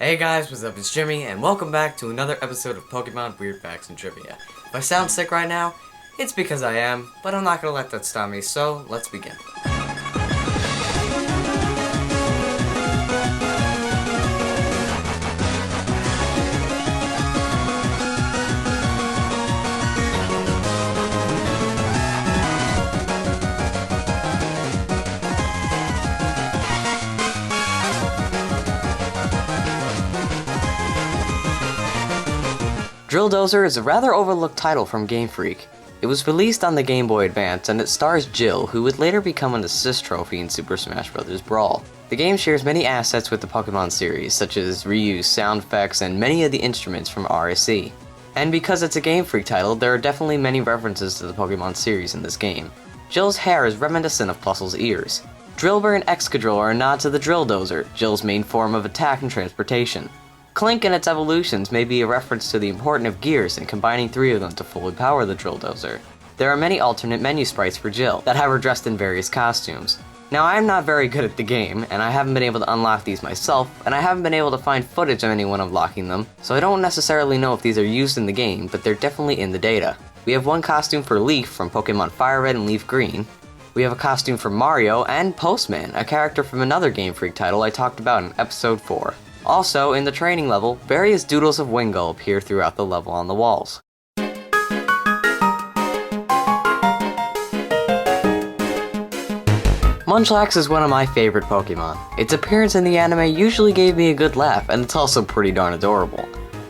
Hey guys, what's up? It's Jimmy, and welcome back to another episode of Pokemon Weird Facts and Trivia. If I sound sick right now, it's because I am, but I'm not gonna let that stop me, so let's begin. Dozer is a rather overlooked title from Game Freak. It was released on the Game Boy Advance, and it stars Jill, who would later become an assist trophy in Super Smash Bros. Brawl. The game shares many assets with the Pokemon series, such as reused sound effects and many of the instruments from RSE. And because it's a Game Freak title, there are definitely many references to the Pokemon series in this game. Jill's hair is reminiscent of Plusle's ears. Drillbur and Excadrill are a nod to the Dozer, Jill's main form of attack and transportation. Clink and its evolutions may be a reference to the importance of gears and combining three of them to fully power the Dozer. There are many alternate menu sprites for Jill that have her dressed in various costumes. Now, I am not very good at the game, and I haven't been able to unlock these myself, and I haven't been able to find footage of anyone unlocking them, so I don't necessarily know if these are used in the game, but they're definitely in the data. We have one costume for Leaf from Pokemon Fire Red and Leaf Green. We have a costume for Mario and Postman, a character from another Game Freak title I talked about in episode 4. Also, in the training level, various doodles of Wingull appear throughout the level on the walls. Munchlax is one of my favorite Pokemon. Its appearance in the anime usually gave me a good laugh, and it's also pretty darn adorable.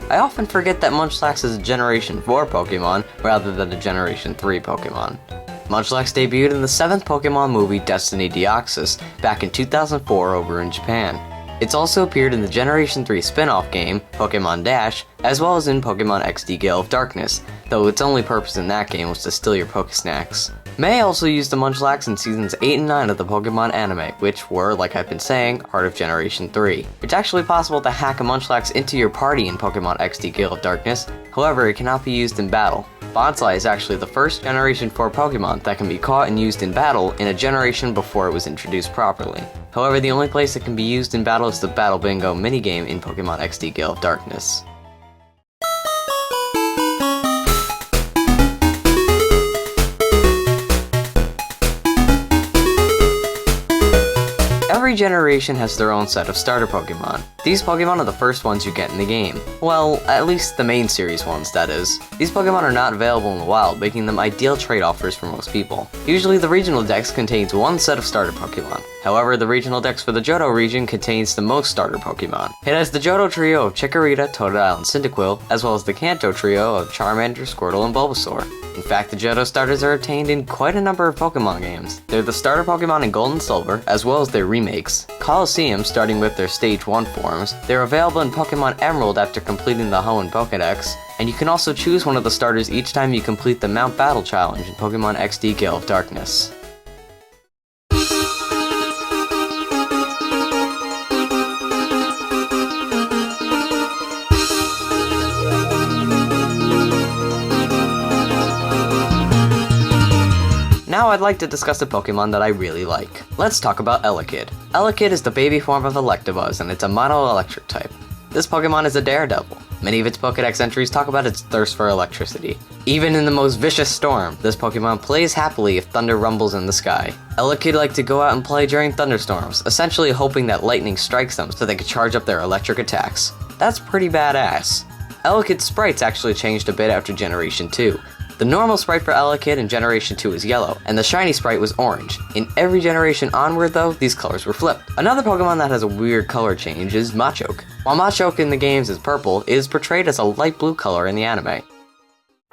I often forget that Munchlax is a Generation 4 Pokemon, rather than a Generation 3 Pokemon. Munchlax debuted in the 7th Pokemon movie Destiny Deoxys back in 2004 over in Japan. It's also appeared in the Generation 3 spin-off game, Pokemon Dash, as well as in Pokemon XD Gale of Darkness, though its only purpose in that game was to steal your Pokesnacks. May also used the Munchlax in Seasons 8 and 9 of the Pokemon anime, which were, like I've been saying, part of Generation 3. It's actually possible to hack a Munchlax into your party in Pokemon XD Gale of Darkness, however it cannot be used in battle. Bonsai is actually the first Generation 4 Pokemon that can be caught and used in battle in a generation before it was introduced properly. However, the only place it can be used in battle is the Battle Bingo minigame in Pokemon XD Gale of Darkness. Every generation has their own set of starter Pokemon. These Pokemon are the first ones you get in the game. Well, at least the main series ones, that is. These Pokemon are not available in the wild, making them ideal trade offers for most people. Usually the regional dex contains one set of starter Pokemon. However, the regional dex for the Johto region contains the most starter Pokemon. It has the Johto trio of Chikorita, Totodile, and Cyndaquil, as well as the Kanto trio of Charmander, Squirtle, and Bulbasaur. In fact, the Johto Starters are obtained in quite a number of Pokemon games. They're the starter Pokemon in Gold and Silver, as well as their remakes. Colosseum, starting with their Stage 1 forms. They're available in Pokemon Emerald after completing the Hoenn Pokédex, and you can also choose one of the starters each time you complete the Mount Battle Challenge in Pokemon XD Gale of Darkness. Now I'd like to discuss a Pokemon that I really like. Let's talk about Elekid. Elekid is the baby form of Electabuzz, and it's a mono-electric type. This Pokemon is a daredevil. Many of its Pokédex entries talk about its thirst for electricity. Even in the most vicious storm, this Pokemon plays happily if thunder rumbles in the sky. Elekid like to go out and play during thunderstorms, essentially hoping that lightning strikes them so they can charge up their electric attacks. That's pretty badass. Elekid's sprites actually changed a bit after Generation 2. The normal sprite for Elekid in Generation 2 is yellow, and the shiny sprite was orange. In every generation onward though, these colors were flipped. Another Pokemon that has a weird color change is Machoke. While Machoke in the games is purple, it is portrayed as a light blue color in the anime.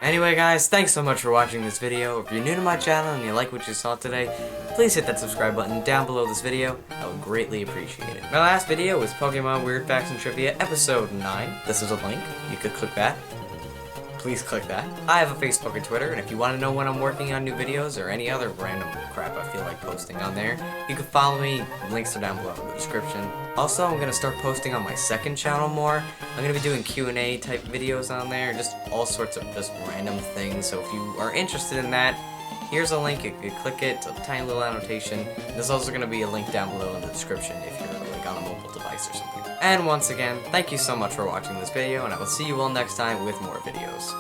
Anyway guys, thanks so much for watching this video. If you're new to my channel and you like what you saw today, please hit that subscribe button down below this video. I would greatly appreciate it. My last video was Pokemon Weird Facts and Trivia episode 9. This is a link. You could click that. Please click that. I have a Facebook and Twitter, and if you want to know when I'm working on new videos or any other random crap I feel like posting on there, you can follow me. Links are down below in the description. Also, I'm going to start posting on my second channel more. I'm going to be doing Q&A type videos on there, just all sorts of just random things, so if you are interested in that, Here's a link, you can click it, it's a tiny little annotation. There's also going to be a link down below in the description if you're like on a mobile device or something. And once again, thank you so much for watching this video, and I will see you all next time with more videos.